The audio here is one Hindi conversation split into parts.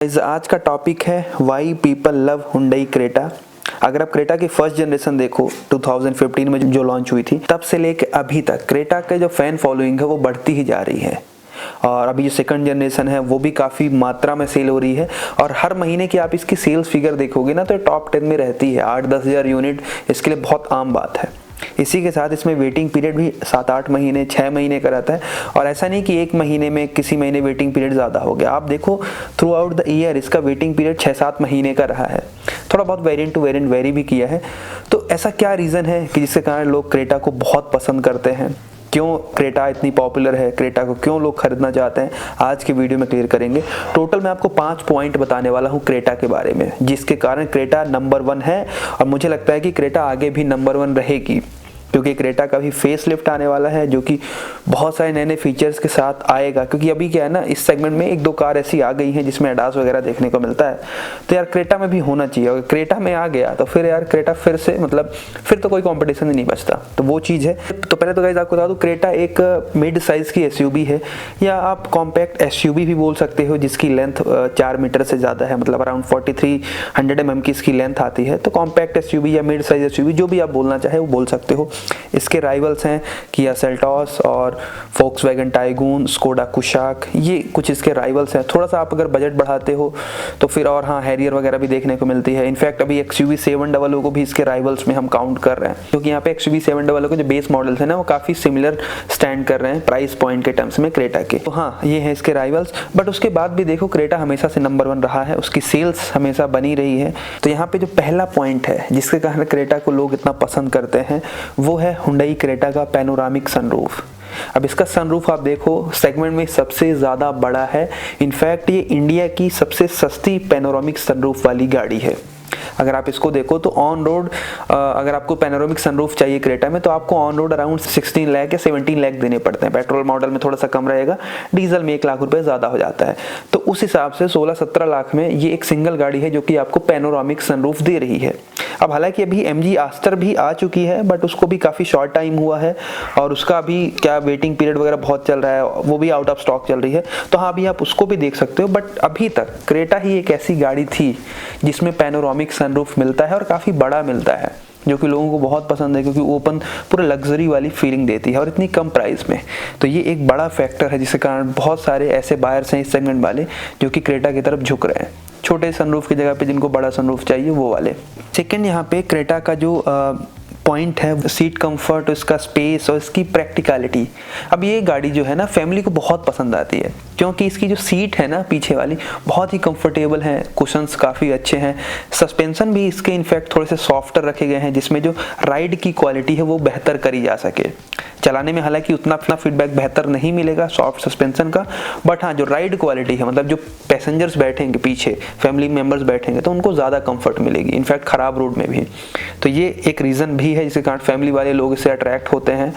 आज का टॉपिक है why people love Hyundai Creta. अगर आप क्रेटा की फर्स्ट जनरेशन देखो 2015 में जो लॉन्च हुई थी, तब से लेके अभी तक क्रेटा के जो फैन फॉलोइंग है वो बढ़ती ही जा रही है। और अभी जो सेकंड जनरेशन है वो भी काफ़ी मात्रा में सेल हो रही है और हर महीने की आप इसकी सेल्स फिगर देखोगे ना तो टॉप 10 में रहती है। 8-10 हज़ार यूनिट इसके लिए बहुत आम बात है। इसी के साथ इसमें वेटिंग पीरियड भी 7-8 महीने 6 महीने का रहता है और ऐसा नहीं कि एक महीने में किसी महीने वेटिंग पीरियड ज़्यादा हो गया। आप देखो थ्रू आउट द ईयर इसका वेटिंग पीरियड 6-7 महीने का रहा है। थोड़ा बहुत वेरिएंट टू वेरिएंट वेरी भी किया है। तो ऐसा क्या रीज़न है कि जिसके कारण लोग क्रेटा को बहुत पसंद करते हैं? क्यों क्रेटा इतनी पॉपुलर है, क्रेटा को क्यों लोग खरीदना चाहते हैं, आज की वीडियो में क्लियर करेंगे। टोटल मैं आपको 5 पॉइंट बताने वाला हूँ क्रेटा के बारे में, जिसके कारण क्रेटा नंबर 1 है और मुझे लगता है कि क्रेटा आगे भी नंबर 1 रहेगी, क्योंकि क्रेटा का भी फेस लिफ्ट आने वाला है जो कि बहुत सारे नए नए फीचर्स के साथ आएगा। क्योंकि अभी क्या है ना, इस सेगमेंट में 1-2 कार ऐसी आ गई हैं जिसमें एडास वगैरह देखने को मिलता है, तो यार क्रेटा में भी होना चाहिए। अगर क्रेटा में आ गया तो फिर यार क्रेटा फिर से फिर तो कोई कंपटीशन ही नहीं बचता, तो वो चीज़ है। तो पहले तो गाइस आपको बता दूं, क्रेटा एक मिड साइज़ की एसयूवी है या आप कॉम्पैक्ट एसयूवी भी बोल सकते हो, जिसकी लेंथ 4 मीटर से ज़्यादा है, मतलब अराउंड 4300 mm की इसकी लेंथ आती है। तो कॉम्पैक्ट एसयूवी या मिड साइज एसयूवी जो भी आप बोलना चाहे वो बोल सकते हो। इसके राइवल्स हैं किया सेल्टॉस और फोक्सवैगन टाइगून, स्कोडा कुशाक, ये कुछ इसके राइवल्स हैं। थोड़ा सा आप अगर बजट बढ़ाते हो तो फिर और हाँ हैरियर वगैरह भी देखने को मिलती है। इनफैक्ट अभी XUV 700 को भी इसके राइवल्स में हम काउंट कर रहे हैं, क्योंकि यहाँ पे XUV 700 के जो बेस मॉडल्स हैं ना वो काफ़ी सिमिलर स्टैंड कर रहे हैं प्राइस पॉइंट के टर्म्स में क्रेटा के। तो हाँ ये है इसके राइवल्स। बट उसके बाद भी देखो क्रेटा हमेशा से नंबर 1 रहा है, उसकी सेल्स हमेशा बनी रही है। तो यहाँ पे जो पहला पॉइंट है जिसके कारण क्रेटा को लोग इतना पसंद करते हैं वो है हुंडई क्रेटा का पैनोरामिक सनरूफ। अब इसका सनरूफ आप देखो सेगमेंट में सबसे ज़्यादा बड़ा है। इनफैक्ट ये इंडिया की सबसे सस्ती पैनोरामिक सनरूफ वाली गाड़ी है। अगर आप इसको देखो तो ऑन रोड अगर आपको पैनोरामिक सनरूफ चाहिए क्रेटा में तो आपको ऑन रोड अराउंड 16 लाख या 17 लाख देने पड़ते हैं। पेट्रोल मॉडल में थोड़ा सा कम रहेगा, डीजल में 1 लाख रुपए ज़्यादा हो जाता है। तो उस हिसाब से 16-17 लाख में ये एक सिंगल गाड़ी है जो कि आपको पैनोरामिक सनरूफ दे रही है। अब हालांकि अभी MG आस्टर भी आ चुकी है, बट उसको भी काफ़ी शॉर्ट टाइम हुआ है और उसका अभी क्या वेटिंग पीरियड वगैरह बहुत चल रहा है, वो भी आउट ऑफ स्टॉक चल रही है। तो हाँ अभी आप उसको भी देख सकते हो, बट अभी तक क्रेटा ही एक ऐसी गाड़ी थी जिसमें पैनोरामिक सनरूफ मिलता है और काफ़ी बड़ा मिलता है, जो कि लोगों को बहुत पसंद है, क्योंकि ओपन पूरे लग्जरी वाली फीलिंग देती है और इतनी कम प्राइस में। तो ये एक बड़ा फैक्टर है जिसके कारण बहुत सारे ऐसे बायर्स हैं इस सेगमेंट वाले जो कि क्रेटा की तरफ झुक रहे हैं, छोटे सनरूफ की जगह पे जिनको बड़ा सनरूफ चाहिए वो वाले। सेकंड यहाँ पे क्रेटा का जो पॉइंट है सीट कंफर्ट, उसका स्पेस और इसकी प्रैक्टिकलिटी। अब ये गाड़ी जो है ना फैमिली को बहुत पसंद आती है, क्योंकि इसकी जो सीट है ना पीछे वाली बहुत ही कंफर्टेबल है, कुशन्स काफ़ी अच्छे हैं, सस्पेंशन भी इसके इनफैक्ट थोड़े से सॉफ्टर रखे गए हैं जिसमें जो राइड की क्वालिटी है वो बेहतर करी जा सके। चलाने में हालांकि उतना फीडबैक बेहतर नहीं मिलेगा सॉफ्ट सस्पेंशन का, बट हाँ जो राइड क्वालिटी है, मतलब जो पैसेंजर्स बैठेंगे पीछे, फैमिली मेम्बर्स बैठेंगे तो उनको ज़्यादा कंफर्ट मिलेगी, इनफैक्ट ख़राब रोड में भी। तो ये एक रीज़न भी है जिसके कारण फैमिली वाले लोग इससे अट्रैक्ट होते हैं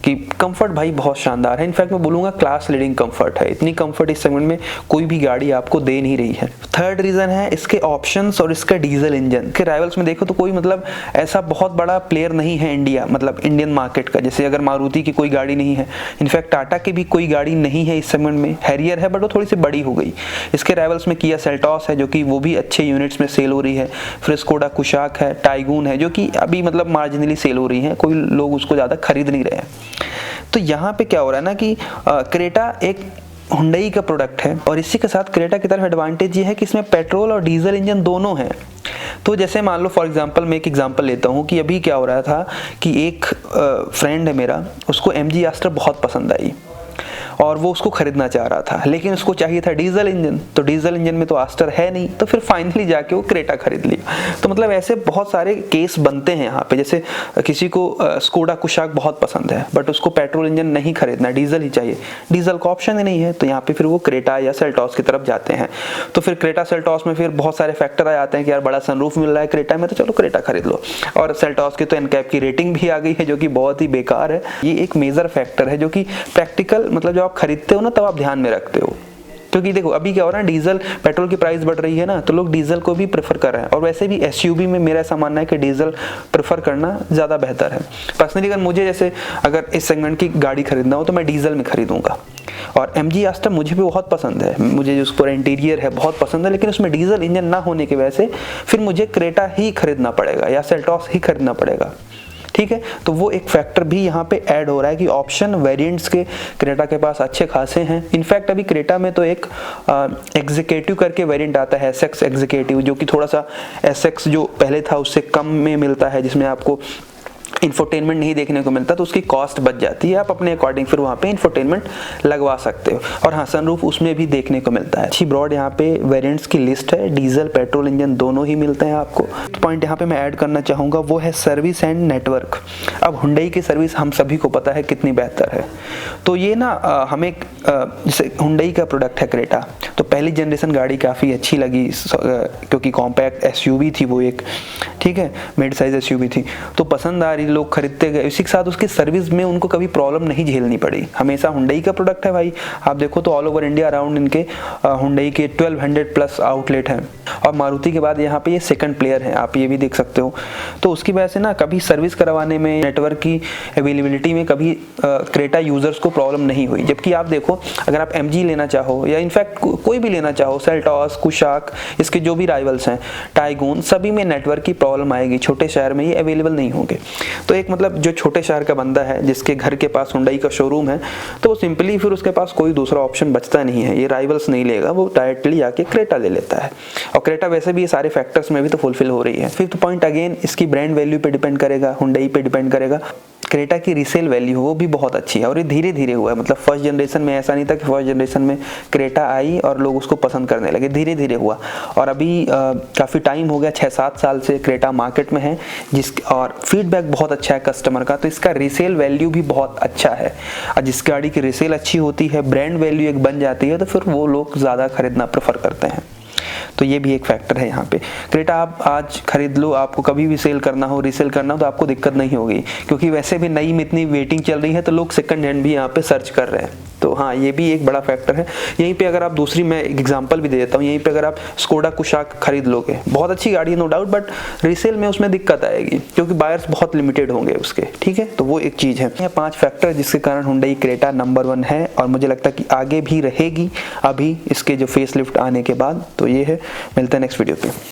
कि कंफर्ट भाई बहुत शानदार है। इनफैक्ट मैं बोलूँगा क्लास लीडिंग कंफर्ट है, इतनी कंफर्ट इस सेगमेंट में कोई भी गाड़ी आपको दे नहीं रही है। थर्ड रीज़न है इसके ऑप्शंस और इसका डीजल इंजन। के राइवल्स में देखो तो कोई मतलब ऐसा बहुत बड़ा प्लेयर नहीं है इंडिया, मतलब इंडियन मार्केट का, जैसे अगर मारुति की कोई गाड़ी नहीं है, इनफैक्ट टाटा की भी कोई गाड़ी नहीं है इस सेगमेंट में। हैरियर है बट वो थोड़ी सी बड़ी हो गई। इसके राइवल्स में किया सेल्टॉस है जो कि वो भी अच्छे यूनिट्स में सेल हो रही है, फिर स्कोडा कुशाक है, टाइगून है जो कि अभी मतलब मार्जिनली सेल हो रही है, कोई लोग उसको ज़्यादा खरीद नहीं रहे हैं। तो यहाँ पे क्या हो रहा है ना कि क्रेटा एक हुंडई का प्रोडक्ट है और इसी के साथ क्रेटा की तरफ एडवांटेज ये है कि इसमें पेट्रोल और डीजल इंजन दोनों हैं। तो जैसे मान लो फॉर एग्जांपल मैं एक एग्जांपल लेता हूँ कि अभी क्या हो रहा था कि एक फ्रेंड है मेरा, उसको MG आस्टर बहुत पसंद आई और वो उसको खरीदना चाह रहा था, लेकिन उसको चाहिए था डीजल इंजन। तो डीजल इंजन में तो आस्टर है नहीं, तो फिर फाइनली जाके वो क्रेटा खरीद लिया। तो मतलब ऐसे बहुत सारे केस बनते हैं यहाँ पे। जैसे किसी को स्कोडा कुशाक बहुत पसंद है बट उसको पेट्रोल इंजन नहीं खरीदना, डीजल ही चाहिए, डीजल का ऑप्शन ही नहीं है, तो यहाँ पे फिर वो क्रेटा या सेल्टॉस की तरफ जाते हैं। तो फिर क्रेटा सेल्टॉस में फिर बहुत सारे फैक्टर आ जाते हैं कि यार बड़ा सनरूफ मिल रहा है क्रेटा में तो चलो क्रेटा खरीद लो। और सेल्टॉस की तो एनकैप की रेटिंग भी आ गई है जो कि बहुत ही बेकार है। ये एक मेजर फैक्टर है जो कि प्रैक्टिकल मतलब जब आप खरीदते हो ना तब आप ध्यान में रखते हो। क्योंकि देखो अभी क्या हो रहा है, डीजल पेट्रोल की प्राइस बढ़ रही है ना, तो लोग डीजल को भी प्रेफर कर रहे हैं। और वैसे भी एसयूवी में मेरा ऐसा मानना है कि डीजल प्रेफर करना ज़्यादा बेहतर है। पर्सनली अगर मुझे जैसे अगर इस सेगमेंट की गाड़ी खरीदना हो तो मैं डीजल में खरीदूंगा। और MG आस्टर मुझे भी बहुत पसंद है, मुझे जो उसका इंटीरियर है बहुत पसंद है, लेकिन उसमें डीजल इंजन ना होने की वजह से फिर मुझे क्रेटा ही खरीदना पड़ेगा या सेल्टॉस ही खरीदना पड़ेगा। ठीक है, तो वो एक फैक्टर भी यहाँ पे ऐड हो रहा है कि ऑप्शन वेरिएंट्स के क्रेटा के पास अच्छे खासे हैं। इनफैक्ट अभी क्रेटा में तो एक एग्जीक्यूटिव करके वेरिएंट आता है, SX एग्जीक्यूटिव, जो कि थोड़ा सा SX जो पहले था उससे कम में मिलता है, जिसमें आपको इंफोटेनमेंट नहीं देखने को मिलता, तो उसकी कॉस्ट बच जाती है। आप अपने अकॉर्डिंग फिर वहाँ पे इंफोटेनमेंट लगवा सकते हो। और हाँ, सनरूफ उसमें भी देखने को मिलता है। अच्छी ब्रॉड यहाँ पे वेरिएंट्स की लिस्ट है, डीजल पेट्रोल इंजन दोनों ही मिलते हैं आपको। पॉइंट यहाँ पे मैं ऐड करना चाहूँगा वो है सर्विस एंड नेटवर्क। अब हुंडई की सर्विस हम सभी को पता है कितनी बेहतर है। तो ये ना हमें जैसे हुंडई का प्रोडक्ट है क्रेटा, तो पहली जनरेशन गाड़ी काफ़ी अच्छी लगी क्योंकि कॉम्पैक्ट SUV थी वो एक, ठीक है, मिड साइज SUV थी, तो पसंद आ रही, लोग खरीदते गए। इसी के साथ उसकी सर्विस में उनको कभी प्रॉब्लम नहीं झेलनी पड़ी। हमेशा हुंडई का प्रोडक्ट है भाई, आप देखो तो ऑल ओवर इंडिया अराउंड इनके हुंडई के 1200 प्लस आउटलेट हैं, और मारुति के बाद यहाँ पे ये सेकंड प्लेयर है, आप ये भी देख सकते हो। तो उसकी वजह से ना कभी सर्विस करवाने में, नेटवर्क की अवेलेबिलिटी में कभी क्रेटा यूजर्स को प्रॉब्लम नहीं हुई। जबकि आप देखो अगर आप MG लेना चाहो या इनफैक्ट कोई भी लेना चाहो, सेल्टॉस, कुशाक, इसके जो भी राइवल्स हैं, टाइगून, सभी में नेटवर्क की प्रॉब्लम आएगी। छोटे शहर में ये अवेलेबल नहीं होंगे। तो एक मतलब जो छोटे शहर का बंदा है जिसके घर के पास हुंडई का शोरूम है, तो वो सिंपली फिर उसके पास कोई दूसरा ऑप्शन बचता नहीं है, ये राइवल्स नहीं लेगा, वो डायरेक्टली आके क्रेटा ले लेता है। और क्रेटा वैसे भी ये सारे फैक्टर्स में भी तो फुलफिल हो रही है। फिफ्थ पॉइंट अगेन इसकी ब्रांड वैल्यू पे डिपेंड करेगा, हुंडई पे डिपेंड करेगा। क्रेटा की रीसेल वैल्यू वो भी बहुत अच्छी है, और ये धीरे धीरे हुआ है। मतलब फर्स्ट जनरेशन में ऐसा नहीं था कि फर्स्ट जनरेशन में क्रेटा आई और लोग उसको पसंद करने लगे, धीरे धीरे हुआ। और अभी काफ़ी टाइम हो गया, 6-7 साल से क्रेटा मार्केट में है, और फीडबैक बहुत अच्छा है कस्टमर का, तो इसका रीसेल वैल्यू भी बहुत अच्छा है। और जिस गाड़ी की रीसेल अच्छी होती है, ब्रांड वैल्यू एक बन जाती है, तो फिर वो लोग ज़्यादा खरीदना प्रेफर करते हैं। तो ये भी एक फैक्टर है यहाँ पे। क्रेटा आप आज खरीद लो, आपको कभी भी सेल करना हो, रीसेल करना हो, तो आपको दिक्कत नहीं होगी, क्योंकि वैसे भी नई में इतनी वेटिंग चल रही है, तो लोग सेकंड हैंड भी यहाँ पे सर्च कर रहे हैं। तो हाँ, ये भी एक बड़ा फैक्टर है। यहीं पे अगर आप दूसरी, मैं एक एग्जांपल भी दे देता हूँ, यहीं पे अगर आप स्कोडा कुशाक खरीद लोगे, बहुत अच्छी गाड़ी है नो डाउट, बट रीसेल में उसमें दिक्कत आएगी क्योंकि बायर्स बहुत लिमिटेड होंगे उसके, ठीक है। तो वो एक चीज़ है। ये 5 फैक्टर जिसके कारण हुंडई क्रेटा नंबर 1 है, और मुझे लगता है कि आगे भी रहेगी अभी इसके जो फेस लिफ्ट आने के बाद। तो ये है, मिलते हैं नेक्स्ट वीडियो पे।